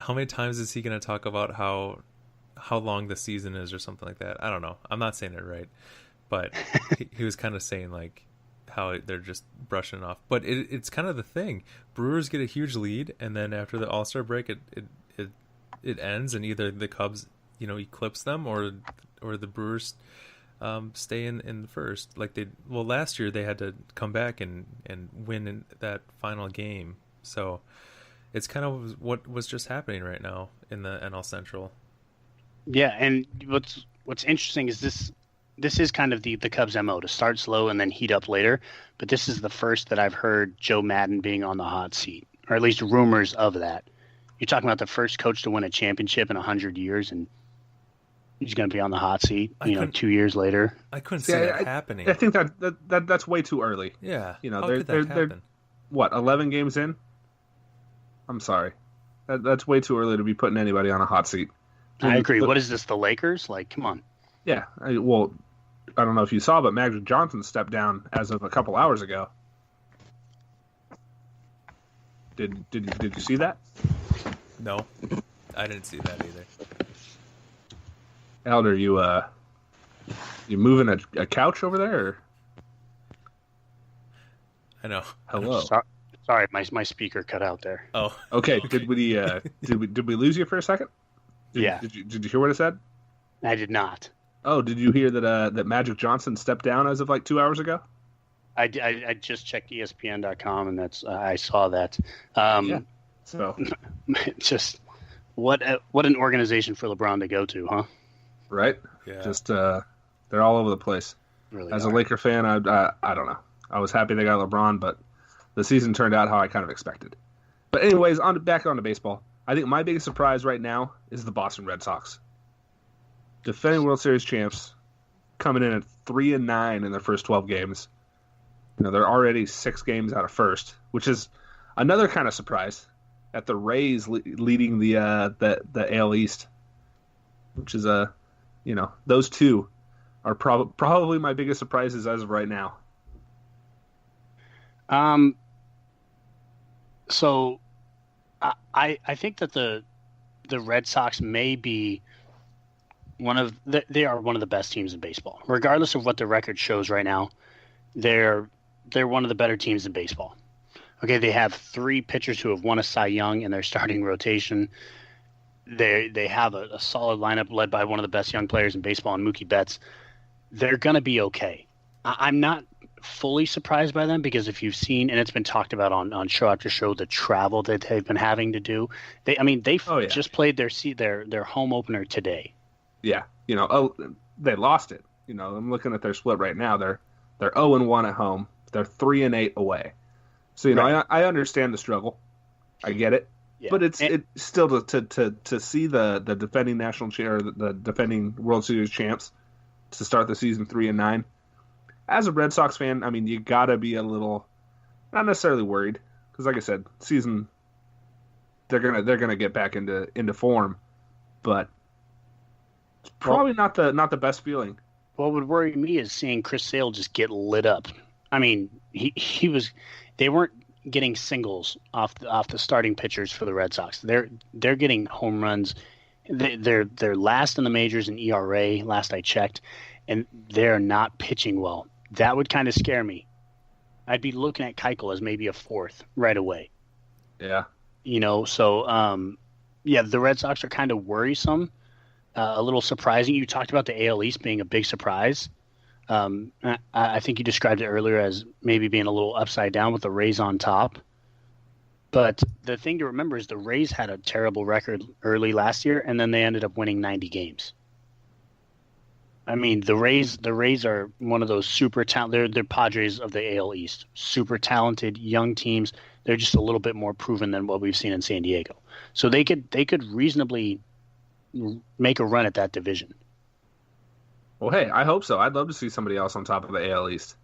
how many times is he going to talk about how long the season is or something like that? I don't know. I'm not saying it right, but he was kind of saying like how they're just brushing it off. But it's kind of the thing. Brewers get a huge lead, and then after the All-Star break, it ends, and either the Cubs, eclipse them, or the Brewers stay in the first. Like last year they had to come back and win in that final game. So it's kind of what was just happening right now in the NL Central. Yeah, and what's interesting is this is kind of the Cubs' MO to start slow and then heat up later. But this is the first that I've heard Joe Madden being on the hot seat, or at least rumors of that. You're talking about the first coach to win a championship in 100 years, and he's going to be on the hot seat, 2 years later. I couldn't see that happening. I think that's way too early. Yeah. How could that happen? What, 11 games in? I'm sorry. That's way too early to be putting anybody on a hot seat. I agree. What is this, the Lakers? Like, come on. Yeah. I don't know if you saw, but Magic Johnson stepped down as of a couple hours ago. Did you see that? No, I didn't see that either. Elder, you moving a couch over there? Or? I know. Hello. Sorry, my speaker cut out there. Oh. Okay. Did we lose you for a second? Yeah. Did you hear what I said? I did not. Oh, did you hear that Magic Johnson stepped down as of like 2 hours ago? I just checked ESPN.com, and I saw that. Yeah. So just what an organization for LeBron to go to, huh? Right. Yeah. Just they're all over the place. Really As a Laker fan, I don't know. I was happy they got LeBron, but the season turned out how I kind of expected. But anyways, back on to baseball. I think my biggest surprise right now is the Boston Red Sox. Defending World Series champs, coming in at 3-9 in their first 12 games. They're already 6 games out of first, which is another kind of surprise. At the Rays leading the AL East, which is those two are probably my biggest surprises as of right now. So I think that the Red Sox may be they are one of the best teams in baseball, regardless of what the record shows right now. They're one of the better teams in baseball. Okay, they have 3 pitchers who have won a Cy Young in their starting rotation. They have a solid lineup led by one of the best young players in baseball, in Mookie Betts. They're going to be okay. I'm not fully surprised by them because if you've seen, and it's been talked about on show after show, the travel that they've been having to do. They just played their home opener today. Yeah, they lost it. I'm looking at their split right now. They're 0-1 at home. They're 3-8 away. So right. I understand the struggle. I get it. Yeah. But it's still to see the defending national chair, the defending World Series champs, to start the season 3-9. As a Red Sox fan, I mean, you gotta be a little, not necessarily worried, because like I said, season they're gonna get back into form, but it's probably not the best feeling. What would worry me is seeing Chris Sale just get lit up. I mean, they weren't getting singles off the starting pitchers for the Red Sox. They're getting home runs. They're last in the majors in ERA, last I checked, and they're not pitching well. That would kind of scare me. I'd be looking at Keuchel as maybe a 4th right away. Yeah. The Red Sox are kind of worrisome, a little surprising. You talked about the AL East being a big surprise. I think you described it earlier as maybe being a little upside down with the Rays on top. But the thing to remember is the Rays had a terrible record early last year, and then they ended up winning 90 games. I mean, the Rays are one of those super talented. They're Padres of the AL East. Super talented young teams. They're just a little bit more proven than what we've seen in San Diego. So they could reasonably make a run at that division. Well, hey, I hope so. I'd love to see somebody else on top of the AL East.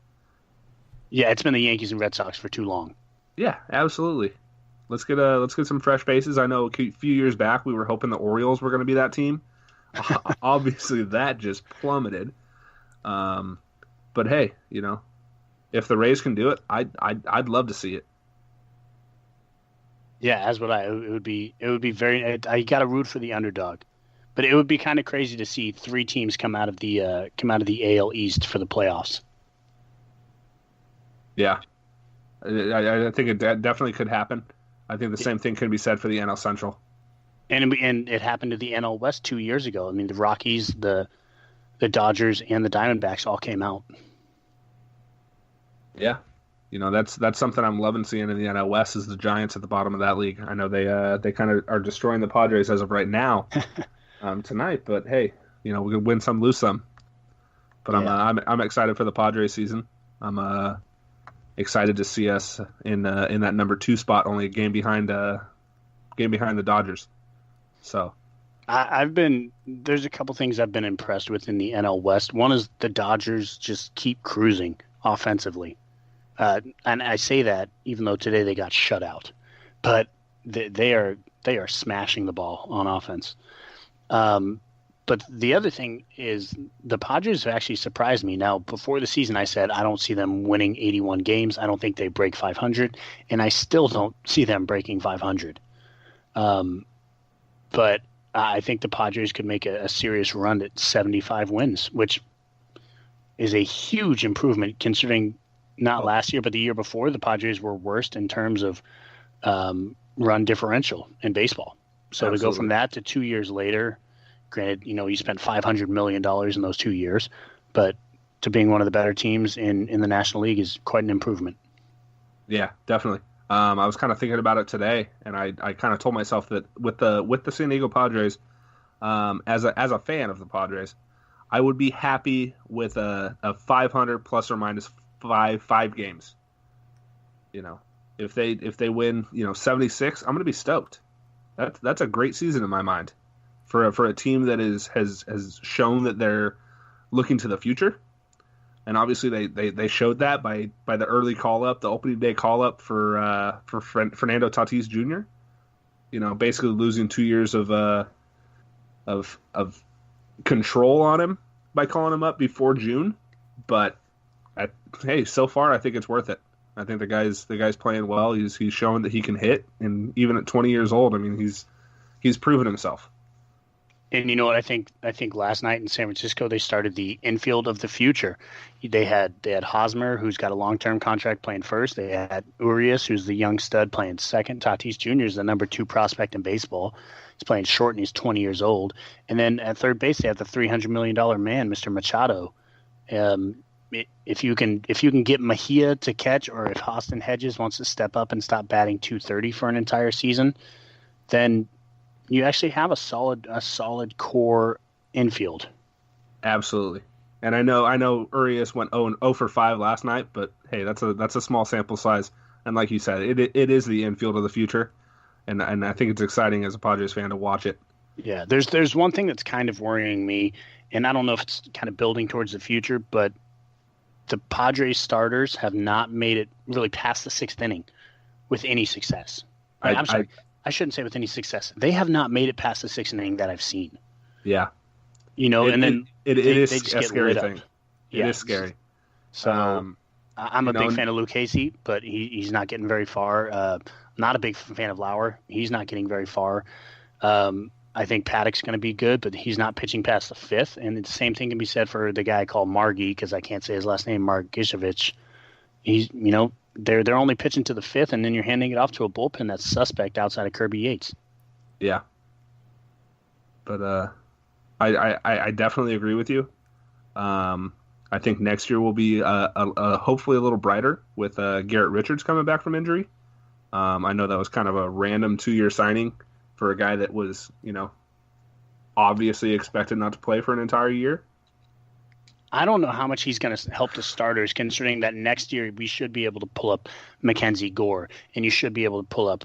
Yeah, it's been the Yankees and Red Sox for too long. Yeah, absolutely. Let's get some fresh faces. I know a few years back we were hoping the Orioles were going to be that team. Obviously, that just plummeted. But hey, if the Rays can do it, I'd love to see it. Yeah, as would I. It would be very. I got to root for the underdog, but it would be kind of crazy to see three teams come out of the AL East for the playoffs. Yeah, I think it definitely could happen. I think the same thing could be said for the NL Central. And it happened to the NL West 2 years ago. I mean, the Rockies, the Dodgers, and the Diamondbacks all came out. Yeah, that's something I'm loving seeing in the NL West is the Giants at the bottom of that league. I know they kind of are destroying the Padres as of right now tonight, but hey, we could win some, lose some. But Yeah. I'm excited for the Padres season. I'm excited to see us in that number 2 spot, only a game behind the Dodgers. So there's a couple things I've been impressed with in the NL West. One is the Dodgers just keep cruising offensively. And I say that even though today they got shut out, but they are smashing the ball on offense. But the other thing is the Padres have actually surprised me. Now, before the season, I said I don't see them winning 81 games. I don't think they break 500, and I still don't see them breaking 500. But I think the Padres could make a serious run at 75 wins, which is a huge improvement considering not last year, but the year before, the Padres were worst in terms of run differential in baseball. So Absolutely. To go from that to 2 years later, granted, you spent $500 million in those 2 years, but to being one of the better teams in the National League is quite an improvement. Yeah, definitely. I was kind of thinking about it today, and I kind of told myself that with the San Diego Padres, as a fan of the Padres, I would be happy with a 500 plus or minus five games. If they win 76, I'm going to be stoked. That's a great season in my mind for a team that has shown that they're looking to the future. And obviously they showed that by the early call up, the opening day call up for Fernando Tatis Jr. Basically losing 2 years of control on him by calling him up before June. But hey, so far I think it's worth it. I think the guy's playing well. He's shown that he can hit, and even at 20 years old, I mean he's proven himself. And you know what I think last night in San Francisco they started the infield of the future. They had Hosmer, who's got a long-term contract, playing first. They had Urias, who's the young stud, playing second. Tatis Jr. is the number 2 prospect in baseball. He's playing short and he's 20 years old. And then at third base they have the $300 million man, Mr. Machado. If you can get Mejia to catch, or if Austin Hedges wants to step up and stop batting .230 for an entire season, then you actually have a solid core infield. Absolutely. And I know Urias went 0 for 5 last night, but hey, that's a small sample size. And like you said, it is the infield of the future, and I think it's exciting as a Padres fan to watch it. Yeah, there's one thing that's kind of worrying me, and I don't know if it's kind of building towards the future, but the Padres starters have not made it really past the 6th inning with any success. I'm sorry. I shouldn't say with any success. They have not made it past the 6th inning that I've seen. Yeah. And then it is a scary thing. Yeah. It is scary. So I'm a big fan of Luke Casey, but he's not getting very far. Not a big fan of Lauer. He's not getting very far. I think Paddock's going to be good, but he's not pitching past the 5th. And the same thing can be said for the guy called Margie, because I can't say his last name, Margishevich. He's, they're only pitching to the 5th, and then you're handing it off to a bullpen that's suspect outside of Kirby Yates. Yeah. But I definitely agree with you. I think next year will be hopefully a little brighter with Garrett Richards coming back from injury. I know that was kind of a random 2-year signing for a guy that was, obviously expected not to play for an entire year. I don't know how much he's going to help the starters, considering that next year we should be able to pull up Mackenzie Gore, and you should be able to pull up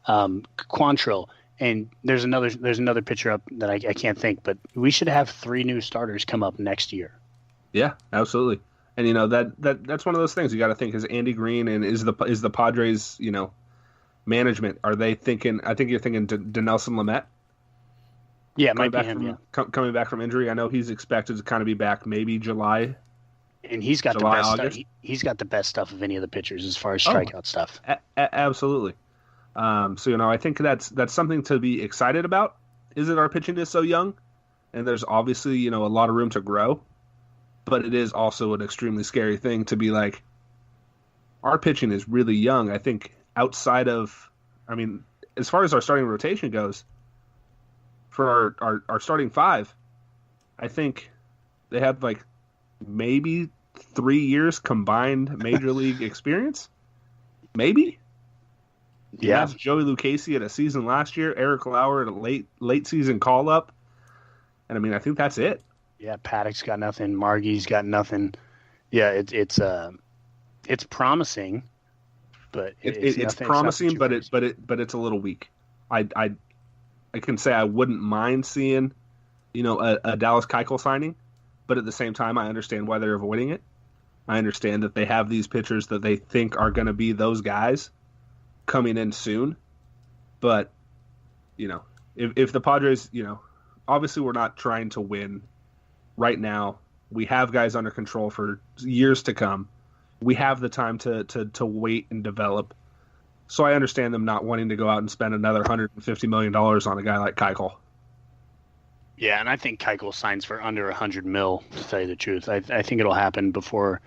Quantrill, and there's another pitcher up that I can't think, but we should have 3 new starters come up next year. Yeah, absolutely. And that's one of those things you got to think, is Andy Green and is the Padres management, are they thinking? I think you're thinking Dinelson Lamet. Yeah, it might be him. Coming back from injury. I know he's expected to kind of be back maybe July And he's got July, the best August. stuff. He's got the best stuff of any of the pitchers as far as strikeout stuff. Absolutely. So I think that's something to be excited about. Is that our pitching is so young, and there's obviously a lot of room to grow, but it is also an extremely scary thing to be like, our pitching is really young. I think outside of, as far as our starting rotation goes, for our starting five, I think they have like maybe 3 years combined major league experience. Maybe. Yeah. That's Joey Lucchesi at a season last year, Eric Lauer at a late season call up. And I think that's it. Yeah, Paddock's got nothing. Margie's got nothing. Yeah, it's promising, but it's promising, but it's a little weak. I can say I wouldn't mind seeing, a Dallas Keuchel signing, but at the same time, I understand why they're avoiding it. I understand that they have these pitchers that they think are going to be those guys coming in soon, but if the Padres, obviously we're not trying to win right now. We have guys under control for years to come. We have the time to wait and develop. So I understand them not wanting to go out and spend another $150 million on a guy like Keuchel. Yeah, and I think Keuchel signs for under $100 million, to tell you the truth. I think it'll happen before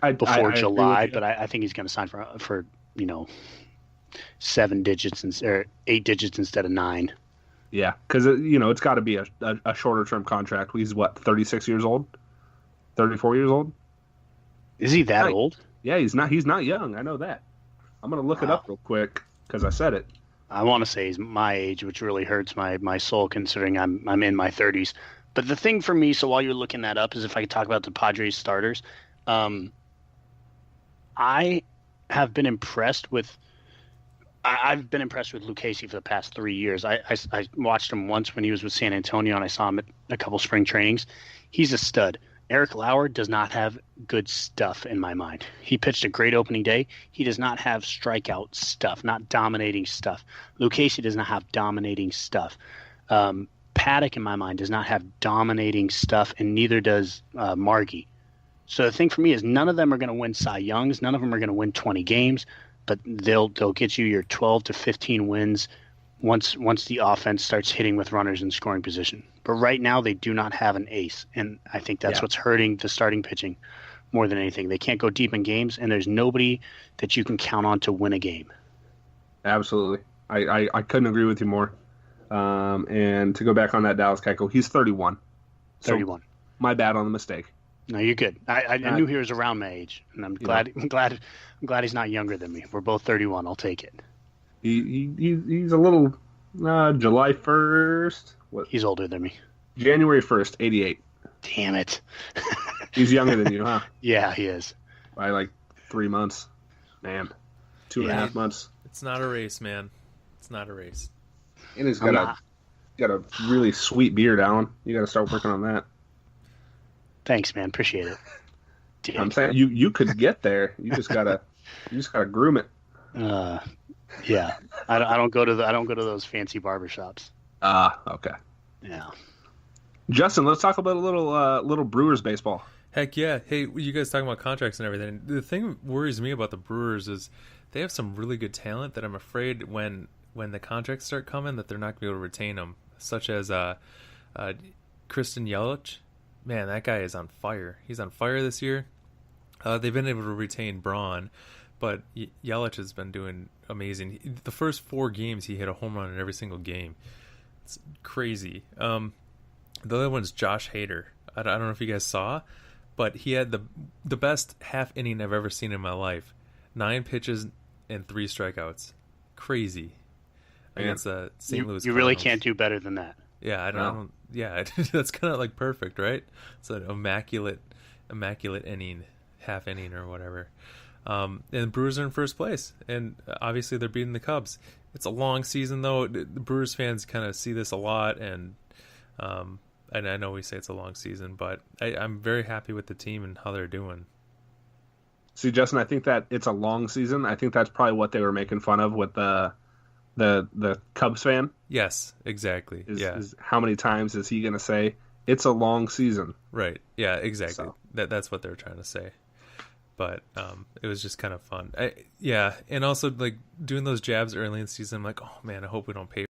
July, but I think he's going to sign for 7 digits or 8 digits instead of 9. Yeah, because it's got to be a shorter term contract. He's 36 years old, 34 years old. Is he that old? Yeah, he's not young. I know that. I'm gonna look it up real quick because I said it. I want to say he's my age, which really hurts my soul considering I'm in my 30s. But the thing for me, so while you're looking that up, is if I could talk about the Padres starters. I have been impressed with. I've been impressed with Lucchesi for the past 3 years. I watched him once when he was with San Antonio, and I saw him at a couple spring trainings. He's a stud. Eric Lauer does not have good stuff in my mind. He pitched a great opening day. He does not have strikeout stuff, not dominating stuff. Lucchesi does not have dominating stuff. Paddock, in my mind, does not have dominating stuff, and neither does Margie. So the thing for me is none of them are going to win Cy Youngs. None of them are going to win 20 games, but they'll get you your 12 to 15 wins once the offense starts hitting with runners in scoring position. But right now they do not have an ace, and I think that's what's hurting the starting pitching more than anything. They can't go deep in games, and there's nobody that you can count on to win a game. Absolutely. I couldn't agree with you more. And to go back on that Dallas Keuchel, he's 31. 31. So my bad on the mistake. No, you're good. I knew he was around my age, and I'm glad he's not younger than me. We're both 31. I'll take it. He's a little July 1st. What? He's older than me. January 1st, 88. Damn it. He's younger than you, huh? Yeah, he is. By like 3 months. Man. 2.5 months. It's not a race, man. It's not a race. And he's got a really sweet beard, Alan. You got to start working on that. Thanks, man. Appreciate it. Dude. I'm saying you could get there. You just gotta groom it. Yeah. I don't go to those fancy barbershops. Okay. Yeah. Justin, let's talk about a little Brewers baseball. Heck yeah. Hey, you guys talking about contracts and everything. The thing that worries me about the Brewers is they have some really good talent that I'm afraid when the contracts start coming that they're not going to be able to retain them, such as Kristen Yelich. Man, that guy is on fire. He's on fire this year. They've been able to retain Braun, but Yelich has been doing amazing. The first 4 games, he hit a home run in every single game. It's crazy. The other one's Josh Hader. I don't know if you guys saw, but he had the best half inning I've ever seen in my life. 9 pitches and 3 strikeouts. Crazy. Against the St. Louis You really can't do better than that. Yeah, I don't. Yeah, that's kind of like perfect, right? It's an immaculate inning, half inning or whatever. And the Brewers are in first place, and obviously they're beating the Cubs. It's a long season, though. The Brewers fans kind of see this a lot, and I know we say it's a long season, but I'm very happy with the team and how they're doing. See, Justin, I think that it's a long season. I think that's probably what they were making fun of with the Cubs fan. Yes, exactly. Is how many times is he going to say it's a long season? Right. Yeah, exactly. So. That's what they were trying to say. But it was just kind of fun. And also like doing those jabs early in the season, I'm like, oh man, I hope we don't pay